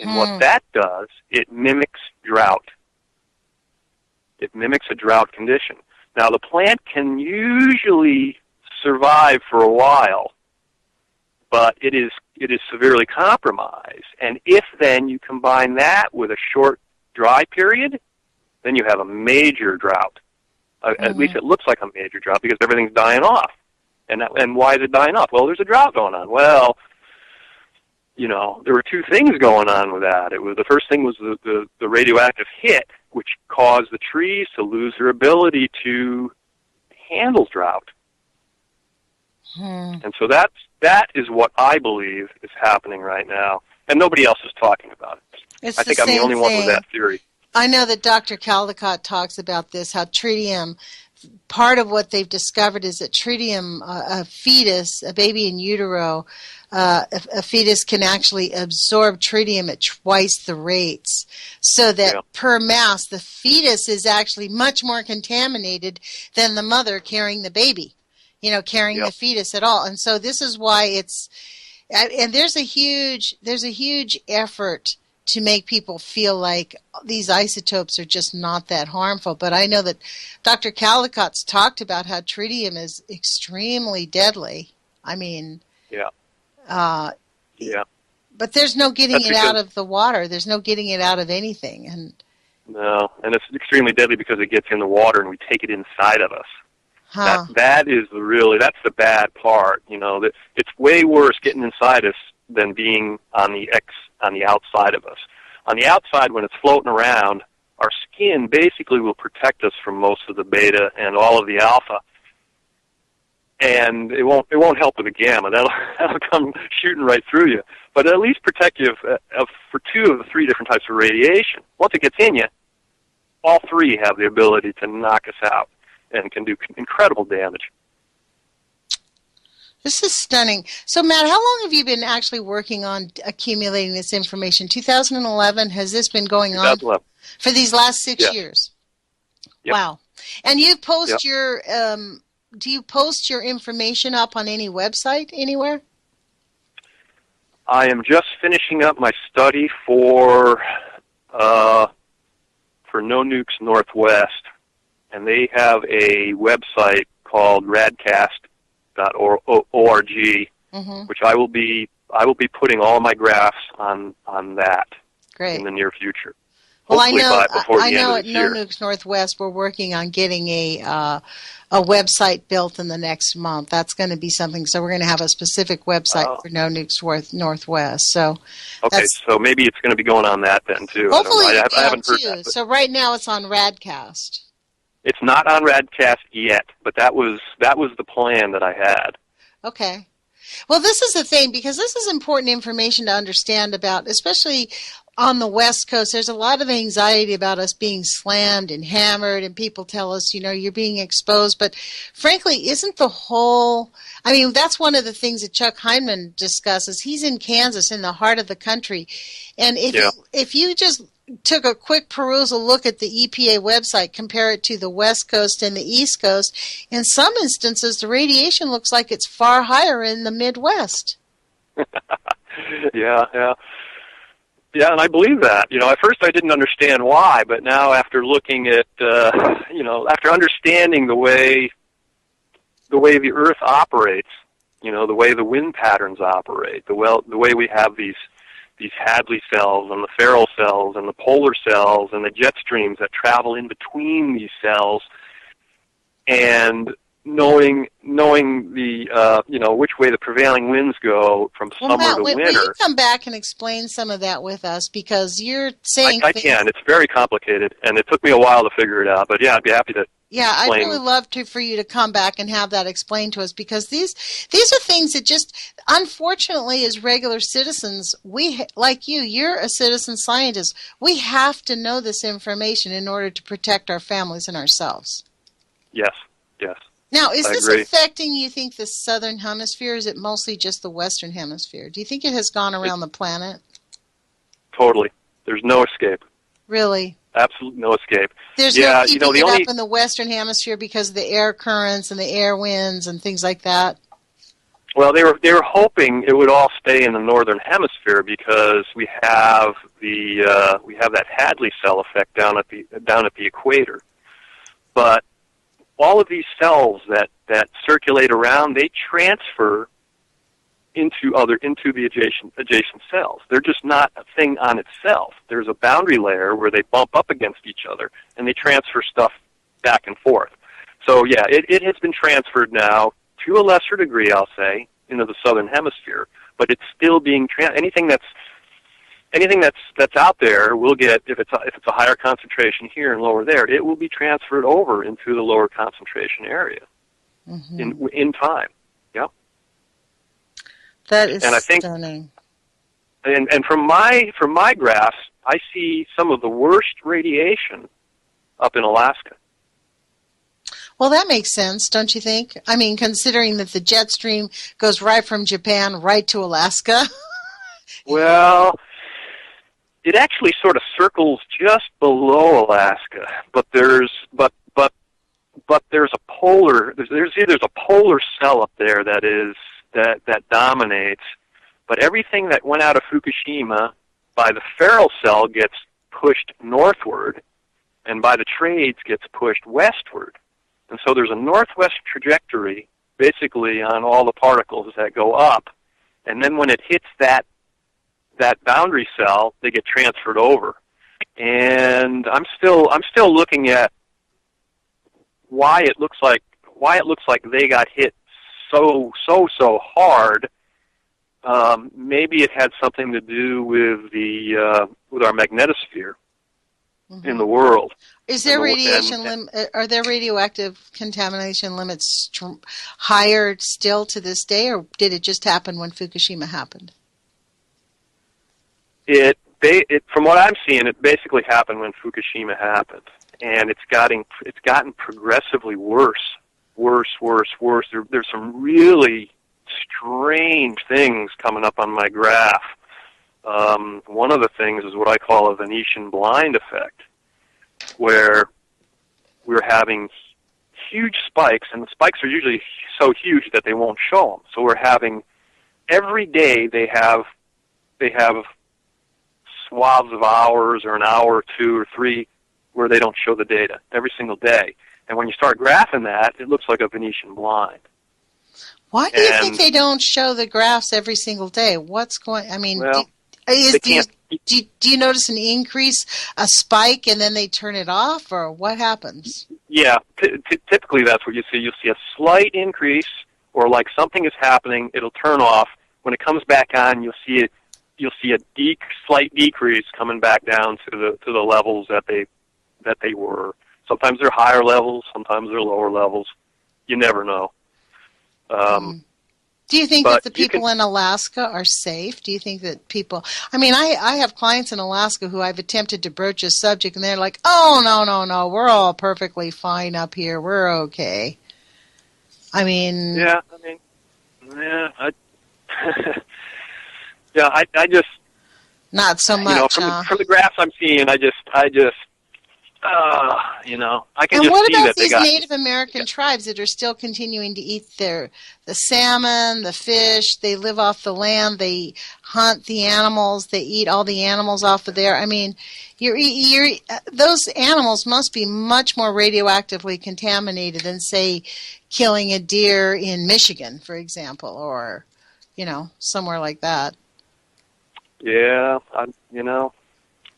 Speaker 2: And what that does, it mimics drought. It mimics a drought condition. Now, the plant can usually survive for a while, but it is severely compromised. And if then you combine that with a short dry period, then you have a major drought. At least it looks like a major drought because everything's dying off. And why is it dying off? Well, there's a drought going on. Well, there were two things going on with that. The first thing was the radioactive hit, which caused the trees to lose their ability to handle drought. And so that is what I believe is happening right now, and nobody else is talking about it. I think I'm the only one with that theory.
Speaker 3: I know that Dr. Caldecott talks about this, how tritium, part of what they've discovered is that tritium, a fetus, a baby in utero, a fetus can actually absorb tritium at twice the rates, so that per mass, the fetus is actually much more contaminated than the mother carrying the baby, carrying the fetus at all. And so this is why and there's a huge effort to make people feel like these isotopes are just not that harmful. But I know that Dr. Caldecott's talked about how tritium is extremely deadly. I mean, but there's no getting it out of the water. There's no getting it out of anything.
Speaker 2: No, and it's extremely deadly because it gets in the water and we take it inside of us. That is that's the bad part. It's way worse getting inside us than being on the outside of us. On the outside, when it's floating around, our skin basically will protect us from most of the beta and all of the alpha, and it won't help with the gamma. That'll come shooting right through you, but it'll at least protect you for two of the three different types of radiation. Once it gets in you, all three have the ability to knock us out and can do incredible damage.
Speaker 3: This is stunning. So, Matt, how long have you been actually working on accumulating this information? 2011? Has this been going on for these last 6 years?
Speaker 2: Yep.
Speaker 3: Wow. And you post your, do you post your information up on any website anywhere?
Speaker 2: I am just finishing up my study for No Nukes Northwest, and they have a website called radcast.org, which I will be putting all my graphs on that in the near future.
Speaker 3: Well,
Speaker 2: I know
Speaker 3: at No Nukes Northwest we're working on getting a website built in the next month. That's going to be something. So we're going to have a specific website for No Nukes Northwest. So
Speaker 2: so maybe it's going to be going on that then too.
Speaker 3: Hopefully,
Speaker 2: I haven't heard that.
Speaker 3: So right now it's on Radcast.
Speaker 2: It's not on Radcast yet, but that was the plan that I had.
Speaker 3: Okay. Well, this is the thing, because this is important information to understand about, especially on the West Coast. There's a lot of anxiety about us being slammed and hammered, and people tell us, you're being exposed. But frankly, isn't the whole, that's one of the things that Chuck Heinemann discusses. He's in Kansas, in the heart of the country. And if you just took a quick perusal look at the EPA website, compare it to the West Coast and the East Coast, in some instances the radiation looks like it's far higher in the Midwest.
Speaker 2: Yeah, and I believe that. At first I didn't understand why, but now after looking at, after understanding the way the Earth operates, the way the wind patterns operate, the way we have these Hadley cells and the Ferrel cells and the polar cells and the jet streams that travel in between these cells, and knowing the which way the prevailing winds go from summer to winter.
Speaker 3: Will you come back and explain some of that with us, because you're saying
Speaker 2: I can. It's very complicated, and it took me a while to figure it out. But yeah, I'd be happy to
Speaker 3: Yeah, I'd
Speaker 2: explain.
Speaker 3: really love for you to come back and have that explained to us, because these are things that just, unfortunately, as regular citizens, we, like you're a citizen scientist. We have to know this information in order to protect our families and ourselves.
Speaker 2: Yes, yes.
Speaker 3: Now, is
Speaker 2: I
Speaker 3: this
Speaker 2: agree.
Speaker 3: affecting, you think, the southern hemisphere? Is it mostly just the western hemisphere? Do you think it has gone around the planet?
Speaker 2: Totally. There's no escape.
Speaker 3: Really?
Speaker 2: Absolutely no escape.
Speaker 3: There's no keeping it up in the western hemisphere because of the air currents and the air winds and things like that?
Speaker 2: Well, they were hoping it would all stay in the northern hemisphere because we have that Hadley cell effect down at the equator. But all of these cells that circulate around, they transfer into the adjacent cells. They're just not a thing on itself. There's a boundary layer where they bump up against each other and they transfer stuff back and forth. So yeah, it has been transferred now to a lesser degree, I'll say, into the southern hemisphere, but it's still being anything that's out there will get, if it's a higher concentration here and lower there, it will be transferred over into the lower concentration area in time. Yep.
Speaker 3: That is
Speaker 2: and I think,
Speaker 3: stunning.
Speaker 2: And from my graphs, I see some of the worst radiation up in Alaska.
Speaker 3: Well, that makes sense, don't you think? I mean, considering that the jet stream goes right from Japan right to Alaska.
Speaker 2: Well, it actually sort of circles just below Alaska, but there's a polar there's a polar cell up there that dominates. But everything that went out of Fukushima by the Ferrel cell gets pushed northward, and by the trades gets pushed westward. And so there's a northwest trajectory, basically, on all the particles that go up. And then when it hits that boundary cell, they get transferred over. And I'm still looking at why it looks like they got hit so hard. Maybe it had something to do with our magnetosphere in the world.
Speaker 3: Is there are there radioactive contamination limits higher still to this day, or did it just happen when Fukushima happened?
Speaker 2: From what I'm seeing, it basically happened when Fukushima happened, and it's gotten progressively worse. There's some really strange things coming up on my graph. One of the things is what I call a Venetian blind effect, where we're having huge spikes, and the spikes are usually so huge that they won't show them. So we're having, every day they have swaths of hours or an hour or two or three where they don't show the data every single day. And when you start graphing that, it looks like a Venetian blind.
Speaker 3: Why do you think they don't show the graphs every single day? What's going? I mean, well, do you notice an increase, a spike, and then they turn it off, or what happens?
Speaker 2: Yeah, typically that's what you see. You'll see a slight increase, or like something is happening, it'll turn off. When it comes back on, you'll see a slight decrease coming back down to the levels that they were. Sometimes they're higher levels, sometimes they're lower levels. You never know.
Speaker 3: Do you think that the people in Alaska are safe? Do you think that people... I mean, I have clients in Alaska who I've attempted to broach a subject, and they're like, oh, no, we're all perfectly fine up here. We're okay. I mean... Yeah,
Speaker 2: I just...
Speaker 3: Not so much,
Speaker 2: from the graphs I'm seeing, I can
Speaker 3: and
Speaker 2: just
Speaker 3: what
Speaker 2: see
Speaker 3: about
Speaker 2: that
Speaker 3: these Native American tribes that are still continuing to eat the salmon, the fish? They live off the land. They hunt the animals. They eat all the animals off of there. I mean, those animals must be much more radioactively contaminated than, say, killing a deer in Michigan, for example, or somewhere like that.
Speaker 2: Yeah,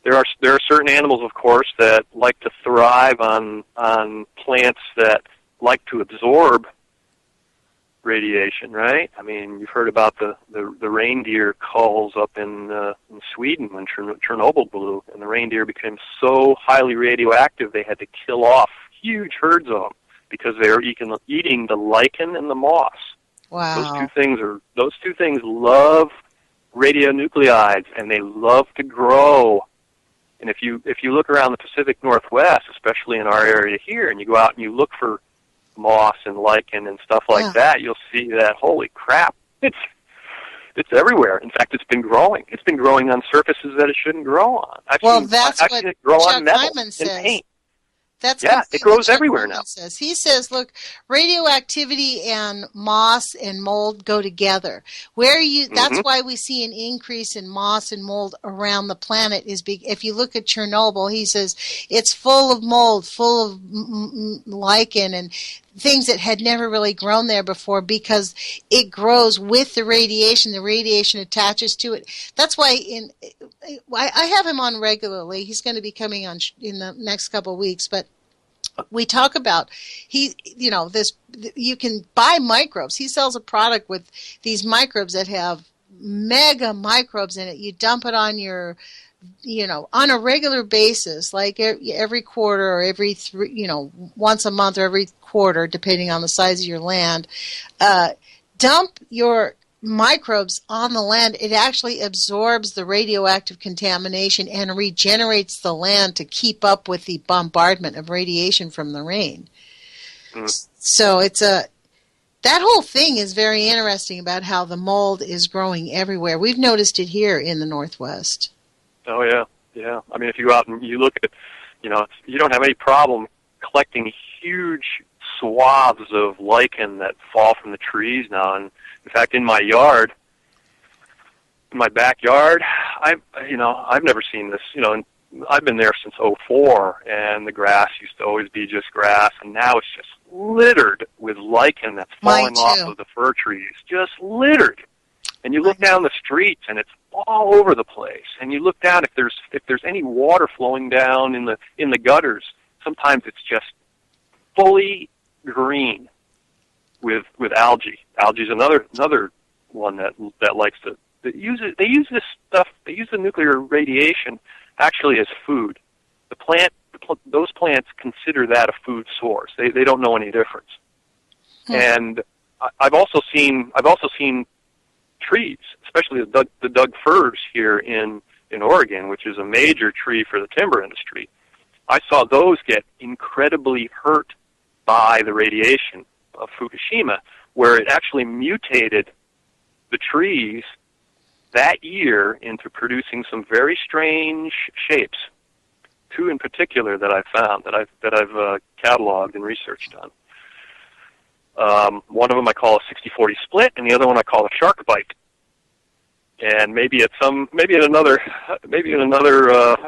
Speaker 2: There are certain animals, of course, that like to thrive on plants that like to absorb radiation, right? I mean, you've heard about the reindeer culls up in Sweden when Chernobyl blew, and the reindeer became so highly radioactive they had to kill off huge herds of them because they are eating the lichen and the moss.
Speaker 3: Wow.
Speaker 2: Those two things love radionuclides, and they love to grow. And if you look around the Pacific Northwest, especially in our area here, and you go out and you look for moss and lichen and stuff like that, you'll see that, holy crap, it's everywhere. In fact, it's been growing. It's been growing on surfaces that it shouldn't grow on. I've seen it grow on metal and paint.
Speaker 3: That's
Speaker 2: it grows
Speaker 3: Chuck
Speaker 2: everywhere
Speaker 3: Hyman
Speaker 2: now.
Speaker 3: says. He says, look, radioactivity and moss and mold go together. That's why we see an increase in moss and mold around the planet. If you look at Chernobyl, he says it's full of mold, full of lichen and things that had never really grown there before because it grows with the radiation. The radiation attaches to it. That's why I have him on regularly. He's going to be coming on in the next couple of weeks, but we talk about you can buy microbes. He sells a product with these microbes that have mega microbes in it. You dump it on on a regular basis, like every quarter or every once a month or every quarter, depending on the size of your land. Dump your microbes on the land. It actually absorbs the radioactive contamination and regenerates the land to keep up with the bombardment of radiation from the rain. So that whole thing is very interesting about how the mold is growing everywhere. We've noticed it here in the Northwest.
Speaker 2: Oh, yeah. I mean, if you go out and you look at, you don't have any problem collecting huge swaths of lichen that fall from the trees now. And in fact, in my backyard, I've never seen this. And I've been there since '04, and the grass used to always be just grass, and now it's just littered with lichen that's falling off of the fir trees, just littered. And you look down the streets, and it's all over the place. And you look down if there's any water flowing down in the gutters. Sometimes it's just fully green with algae. Algae is another one that likes to they use this stuff. They use the nuclear radiation actually as food. Those plants consider that a food source. They don't know any difference. And I've also seen trees, especially the Doug firs here in Oregon, which is a major tree for the timber industry. I saw those get incredibly hurt by the radiation of Fukushima, where it actually mutated the trees that year into producing some very strange shapes. Two in particular that I found that I've cataloged and researched on. One of them I call a 60-40 split, and the other one I call a shark bite. And maybe in another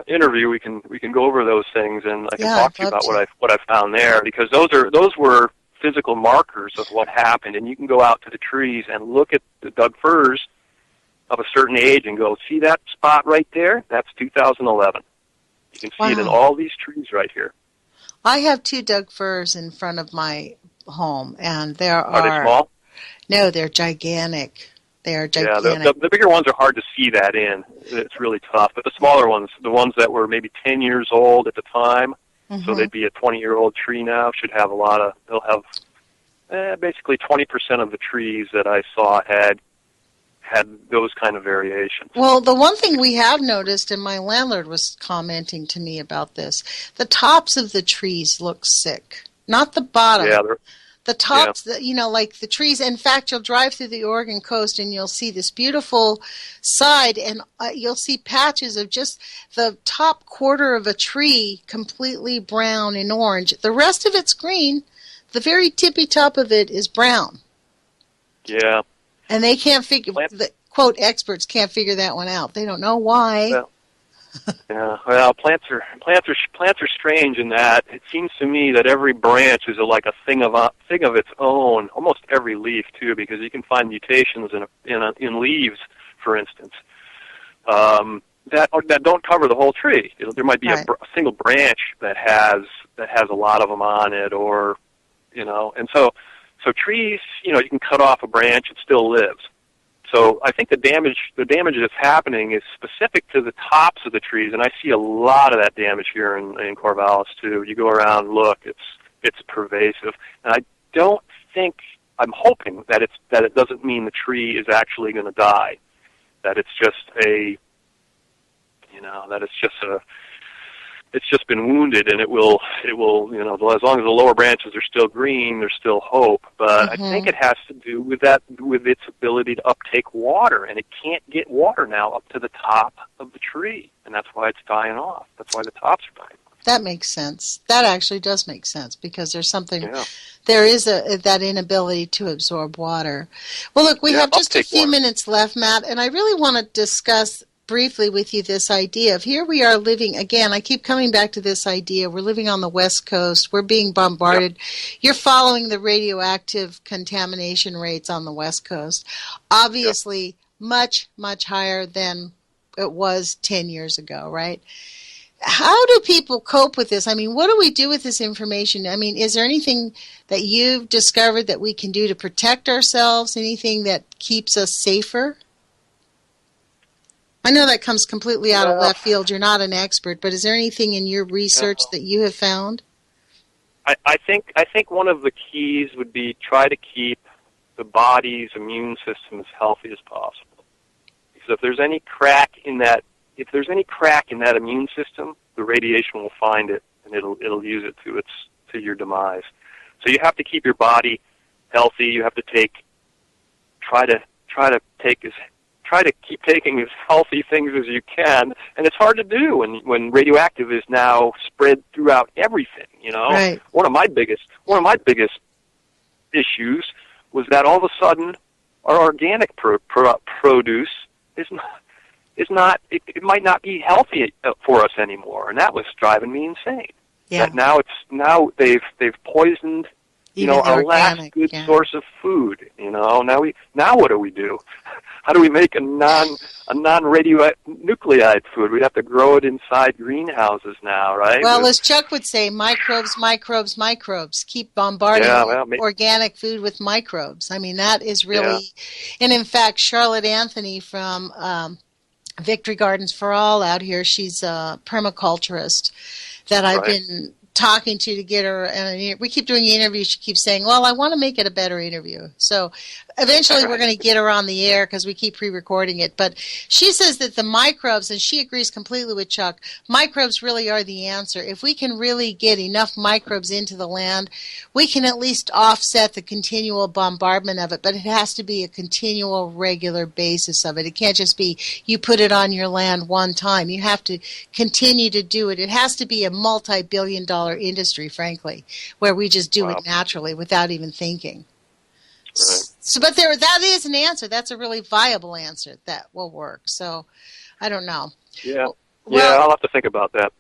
Speaker 2: interview we can go over those things, and I can talk to you about what I found there, because those were physical markers of what happened. And you can go out to the trees and look at the Doug firs of a certain age and go, see that spot right there? That's 2011. You can see it in all these trees right here.
Speaker 3: I have 2 Doug firs in front of my home, and
Speaker 2: Are they small?
Speaker 3: No, they're gigantic. They are gigantic.
Speaker 2: Yeah, the bigger ones are hard to see that in. It's really tough. But the smaller ones, the ones that were maybe 10 years old at the time, so they'd be a 20-year-old tree now, they'll have basically 20% of the trees that I saw had those kind of variations.
Speaker 3: Well, the one thing we have noticed, and my landlord was commenting to me about this, the tops of the trees look sick. Not the bottom.
Speaker 2: Yeah,
Speaker 3: the tops, like the trees. In fact, you'll drive through the Oregon coast and you'll see this beautiful side, and you'll see patches of just the top quarter of a tree completely brown and orange. The rest of it's green. The very tippy top of it is brown.
Speaker 2: Yeah.
Speaker 3: And they can't figure, quote, experts can't figure that one out. They don't know why.
Speaker 2: Well, plants are strange in that it seems to me that every branch is like a thing of its own. Almost every leaf too, because you can find mutations in leaves, for instance, that don't cover the whole tree. There might be a single branch that has a lot of them on it, or and so trees, you can cut off a branch, it still lives. So I think the damage that's happening is specific to the tops of the trees, and I see a lot of that damage here in Corvallis too. You go around and look, it's pervasive. And I don't think, I'm hoping that it doesn't mean the tree is actually going to die, that it's just it's just been wounded, and it will, as long as the lower branches are still green, there's still hope. But I think it has to do with its ability to uptake water, and it can't get water now up to the top of the tree, and that's why it's dying off. That's why the tops are dying off.
Speaker 3: That makes sense. That actually does make sense, because there's something, there is that inability to absorb water. Well, look, we have just a few minutes left, Matt, and I really want to discuss briefly with you this idea of, here we are living, again, I keep coming back to this idea, we're living on the West Coast, we're being bombarded. You're following the radioactive contamination rates on the West Coast. Obviously, much, much higher than it was 10 years ago, right? How do people cope with this? I mean, what do we do with this information? I mean, is there anything that you've discovered that we can do to protect ourselves? Anything that keeps us safer? I know that comes completely out of left field. You're not an expert, but is there anything in your research that you have found?
Speaker 2: I think one of the keys would be try to keep the body's immune system as healthy as possible. Because if there's any crack in that immune system, the radiation will find it, and it'll use it to your demise. So you have to keep your body healthy. You have to try to keep taking as healthy things as you can, and it's hard to do when radioactive is now spread throughout everything.
Speaker 3: Right.
Speaker 2: One of my biggest issues was that all of a sudden our organic produce is not. It might not be healthy for us anymore, and that was driving me insane.
Speaker 3: Yeah.
Speaker 2: That now they've poisoned our last good source of food. Now what do we do? How do we make a non-radionuclide food? We'd have to grow it inside greenhouses now, right?
Speaker 3: Well, as Chuck would say, microbes, microbes, microbes. Keep bombarding organic food with microbes. I mean, that is really... And in fact, Charlotte Anthony from Victory Gardens for All out here, she's a permaculturist that I've been talking to get her, and we keep doing interviews. She keeps saying, well, I want to make it a better interview. So eventually we're going to get her on the air because we keep pre-recording it. But she says that the microbes, and she agrees completely with Chuck, microbes really are the answer. If we can really get enough microbes into the land, we can at least offset the continual bombardment of it, but it has to be a continual, regular basis of it. It can't just be you put it on your land one time. You have to continue to do it. It has to be a multi-billion-dollar industry, frankly, where we just do it naturally without even thinking. Right. So, but that is an answer. That's a really viable answer that will work. So, I don't know.
Speaker 2: Yeah. Well, I'll have to think about that.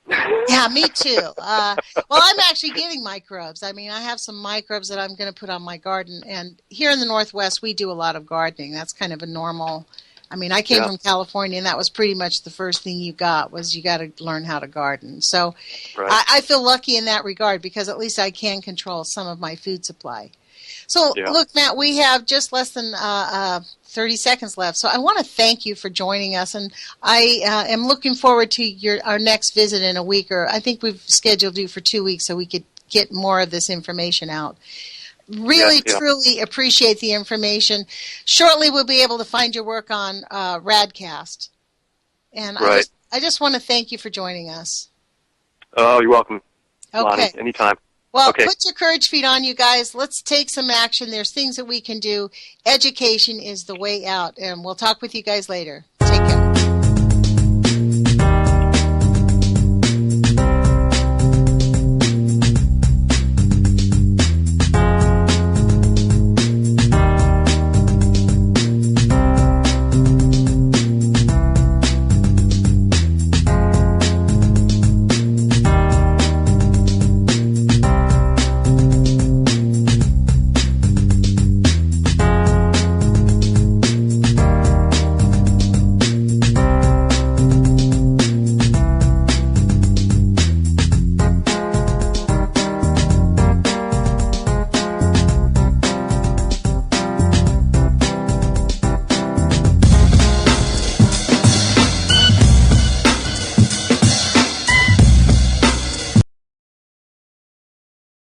Speaker 3: Yeah, me too. Well, I'm actually getting microbes. I mean, I have some microbes that I'm going to put on my garden. And here in the Northwest, we do a lot of gardening. That's kind of a normal... I mean, I came from California, and that was pretty much the first thing you got to learn how to garden. So I feel lucky in that regard because at least I can control some of my food supply. So, look, Matt, we have just less than 30 seconds left. So I want to thank you for joining us, and I am looking forward to our next visit in a week, or I think we've scheduled you for 2 weeks so we could get more of this information out. Really, truly appreciate the information. Shortly, we'll be able to find your work on Radcast. And I just want to thank you for joining us.
Speaker 2: Oh, you're welcome,
Speaker 3: Okay.
Speaker 2: Lonnie. Anytime.
Speaker 3: Well, put your courage feet on, you guys. Let's take some action. There's things that we can do. Education is the way out. And we'll talk with you guys later. Take care.